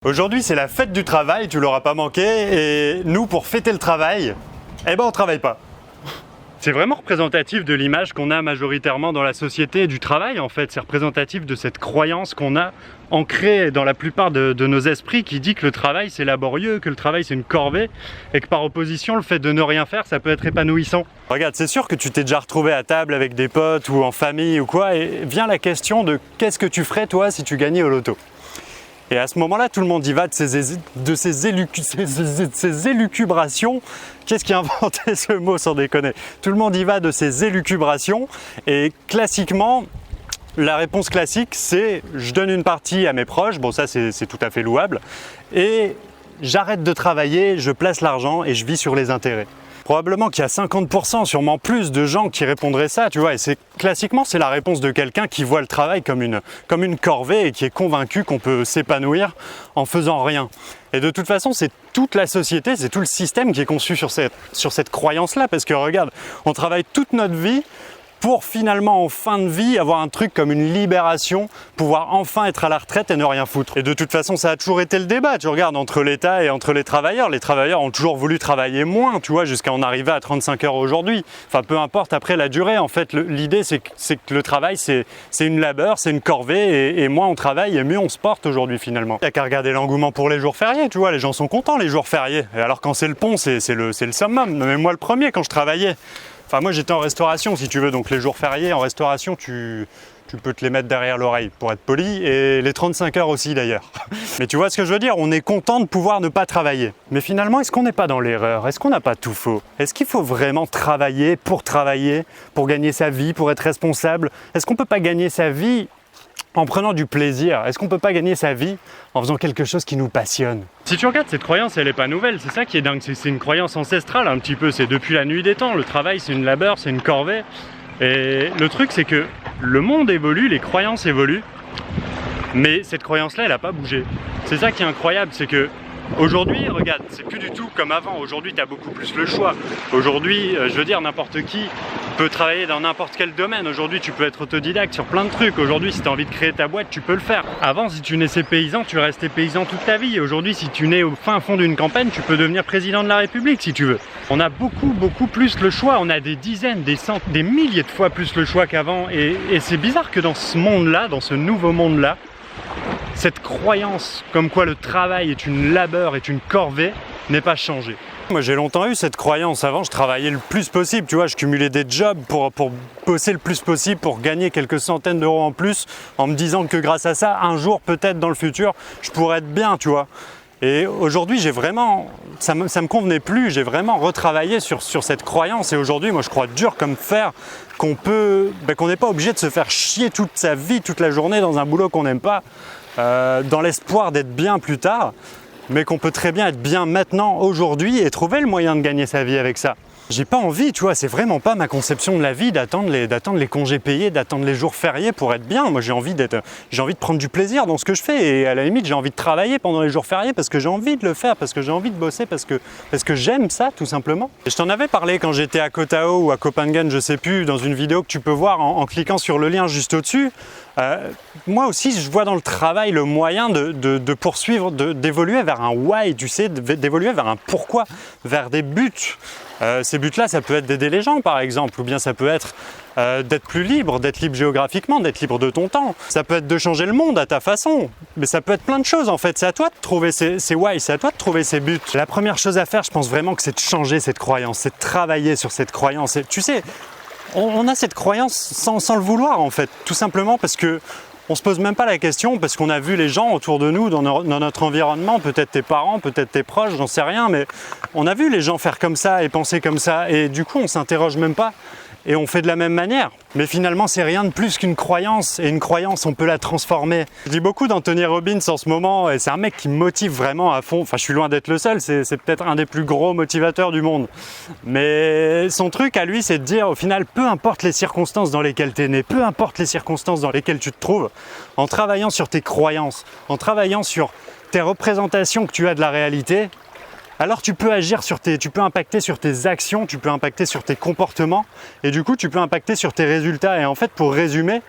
Aujourd'hui, c'est la fête du travail, tu l'auras pas manqué, et nous, pour fêter le travail, eh ben on travaille pas. C'est vraiment représentatif de l'image qu'on a majoritairement dans la société du travail, en fait. C'est représentatif de cette croyance qu'on a ancrée dans la plupart de nos esprits qui dit que le travail c'est laborieux, que le travail c'est une corvée, et que par opposition, le fait de ne rien faire, ça peut être épanouissant. Regarde, c'est sûr que tu t'es déjà retrouvé à table avec des potes ou en famille ou quoi, et vient la question de qu'est-ce que tu ferais toi si tu gagnais au loto? Et à ce moment-là, tout le monde y va de ces élucubrations. Qu'est-ce qui a inventé ce mot sans déconner? Tout le monde y va de ces élucubrations. Et classiquement, la réponse classique, c'est je donne une partie à mes proches. Bon, ça, c'est tout à fait louable. Et j'arrête de travailler, je place l'argent et je vis sur les intérêts. Probablement qu'il y a 50%, sûrement plus de gens qui répondraient ça, tu vois, et classiquement c'est la réponse de quelqu'un qui voit le travail comme une corvée et qui est convaincu qu'on peut s'épanouir en faisant rien. Et de toute façon, c'est toute la société, c'est tout le système qui est conçu sur cette croyance-là, parce que regarde, on travaille toute notre vie pour finalement en fin de vie avoir un truc comme une libération, pouvoir enfin être à la retraite et ne rien foutre. Et de toute façon, ça a toujours été le débat, tu regardes, entre l'État et entre les travailleurs. Les travailleurs ont toujours voulu travailler moins, tu vois, jusqu'à en arriver à 35 heures aujourd'hui. Enfin, peu importe après la durée, en fait, l'idée c'est que le travail c'est une labeur, c'est une corvée, et moins on travaille et mieux on se porte aujourd'hui finalement. Il n'y a qu'à regarder l'engouement pour les jours fériés, tu vois, les gens sont contents les jours fériés. Et alors quand c'est le pont, c'est le summum, mais moi le premier quand je travaillais. Enfin, moi j'étais en restauration si tu veux, donc les jours fériés en restauration, tu peux te les mettre derrière l'oreille pour être poli, et les 35 heures aussi d'ailleurs. Mais tu vois ce que je veux dire, on est content de pouvoir ne pas travailler. Mais finalement, est-ce qu'on n'est pas dans l'erreur? Est-ce qu'on n'a pas tout faux? Est-ce qu'il faut vraiment travailler, pour gagner sa vie, pour être responsable? Est-ce qu'on ne peut pas gagner sa vie en prenant du plaisir? Est-ce qu'on ne peut pas gagner sa vie en faisant quelque chose qui nous passionne? Si tu regardes, cette croyance, elle n'est pas nouvelle, c'est ça qui est dingue, c'est une croyance ancestrale un petit peu, c'est depuis la nuit des temps, le travail c'est une labeur, c'est une corvée. Et le truc c'est que le monde évolue, les croyances évoluent, mais cette croyance-là, elle n'a pas bougé. C'est ça qui est incroyable, c'est que aujourd'hui, regarde, c'est plus du tout comme avant. Aujourd'hui, tu as beaucoup plus le choix. Aujourd'hui, je veux dire, n'importe qui peut travailler dans n'importe quel domaine. Aujourd'hui, tu peux être autodidacte sur plein de trucs. Aujourd'hui, si tu as envie de créer ta boîte, tu peux le faire. Avant, si tu naissais paysan, tu restais paysan toute ta vie. Aujourd'hui, si tu nais au fin fond d'une campagne, tu peux devenir président de la République si tu veux. On a beaucoup plus le choix. On a des dizaines, des centaines, des milliers de fois plus le choix qu'avant. Et c'est bizarre que dans ce monde-là, dans ce nouveau monde-là, cette croyance comme quoi le travail est une labeur, est une corvée, n'est pas changée. Moi j'ai longtemps eu cette croyance. Avant je travaillais le plus possible, tu vois, je cumulais des jobs pour bosser le plus possible, pour gagner quelques centaines d'euros en plus, en me disant que grâce à ça, un jour peut-être dans le futur, je pourrais être bien, tu vois. Et aujourd'hui j'ai vraiment, ça me convenait plus, j'ai vraiment retravaillé sur cette croyance, et aujourd'hui moi je crois dur comme fer qu'on n'est pas obligé de se faire chier toute sa vie, toute la journée dans un boulot qu'on n'aime pas, dans l'espoir d'être bien plus tard, mais qu'on peut très bien être bien maintenant, aujourd'hui, et trouver le moyen de gagner sa vie avec ça. J'ai pas envie, tu vois, c'est vraiment pas ma conception de la vie d'attendre les congés payés, d'attendre les jours fériés pour être bien. Moi j'ai envie de prendre du plaisir dans ce que je fais, et à la limite j'ai envie de travailler pendant les jours fériés parce que j'ai envie de le faire, parce que j'ai envie de bosser, parce que j'aime ça tout simplement. Et je t'en avais parlé quand j'étais à Koh Tao ou à Koh Phangan, je sais plus, dans une vidéo que tu peux voir en cliquant sur le lien juste au-dessus. Moi aussi je vois dans le travail le moyen de poursuivre, d'évoluer vers un why, tu sais, d'évoluer vers un pourquoi, vers des buts. Ces buts-là, ça peut être d'aider les gens par exemple, ou bien ça peut être d'être plus libre, d'être libre géographiquement, d'être libre de ton temps. Ça peut être de changer le monde à ta façon, mais ça peut être plein de choses en fait. C'est à toi de trouver ces why, c'est à toi de trouver ces buts. La première chose à faire, je pense vraiment que c'est de changer cette croyance, c'est de travailler sur cette croyance. Et, tu sais, on a cette croyance sans le vouloir en fait, tout simplement parce que on se pose même pas la question, parce qu'on a vu les gens autour de nous, dans notre environnement, peut-être tes parents, peut-être tes proches, j'en sais rien, mais on a vu les gens faire comme ça et penser comme ça, et du coup on s'interroge même pas et on fait de la même manière. Mais finalement c'est rien de plus qu'une croyance, et une croyance on peut la transformer. Je lis beaucoup d'Anthony Robbins en ce moment, et c'est un mec qui me motive vraiment à fond. Enfin je suis loin d'être le seul, c'est peut-être un des plus gros motivateurs du monde. Mais son truc à lui c'est de dire au final, peu importe les circonstances dans lesquelles tu es né, peu importe les circonstances dans lesquelles tu te trouves, en travaillant sur tes croyances, en travaillant sur tes représentations que tu as de la réalité, alors tu peux tu peux impacter sur tes actions, tu peux impacter sur tes comportements, et du coup tu peux impacter sur tes résultats. Et en fait, pour résumer,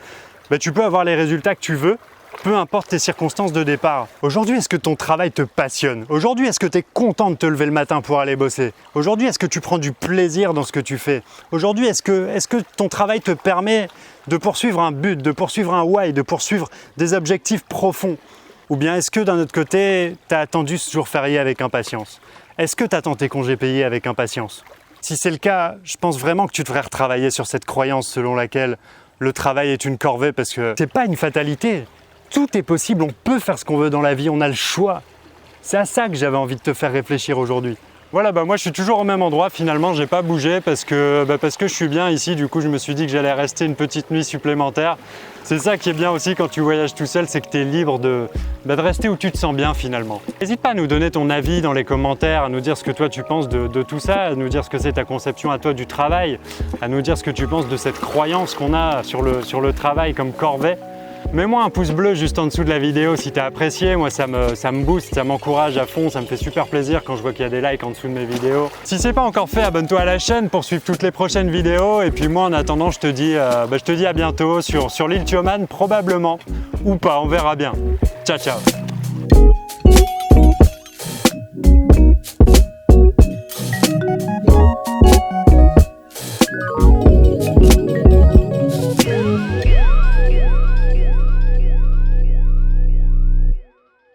tu peux avoir les résultats que tu veux peu importe tes circonstances de départ. Aujourd'hui, est-ce que ton travail te passionne? Aujourd'hui, est-ce que tu es content de te lever le matin pour aller bosser? Aujourd'hui, est-ce que tu prends du plaisir dans ce que tu fais? Aujourd'hui, est-ce que ton travail te permet de poursuivre un but, de poursuivre un why, de poursuivre des objectifs profonds? Ou bien est-ce que d'un autre côté, tu as attendu ce jour férié avec impatience? Est-ce que tu attends tes congés payés avec impatience? Si c'est le cas, je pense vraiment que tu devrais retravailler sur cette croyance selon laquelle le travail est une corvée, parce que c'est pas une fatalité. Tout est possible, on peut faire ce qu'on veut dans la vie, on a le choix. C'est à ça que j'avais envie de te faire réfléchir aujourd'hui. Voilà, moi je suis toujours au même endroit finalement, j'ai pas bougé parce que je suis bien ici, du coup je me suis dit que j'allais rester une petite nuit supplémentaire. C'est ça qui est bien aussi quand tu voyages tout seul, c'est que tu es libre de rester où tu te sens bien finalement. N'hésite pas à nous donner ton avis dans les commentaires, à nous dire ce que toi tu penses de tout ça, à nous dire ce que c'est ta conception à toi du travail, à nous dire ce que tu penses de cette croyance qu'on a sur le travail comme corvée. Mets-moi un pouce bleu juste en dessous de la vidéo si tu as apprécié, moi ça me booste, ça m'encourage à fond, ça me fait super plaisir quand je vois qu'il y a des likes en dessous de mes vidéos. Si c'est pas encore fait, abonne-toi à la chaîne pour suivre toutes les prochaines vidéos et puis moi en attendant je te dis à bientôt sur l'île Tioman probablement ou pas, on verra bien. Ciao ciao.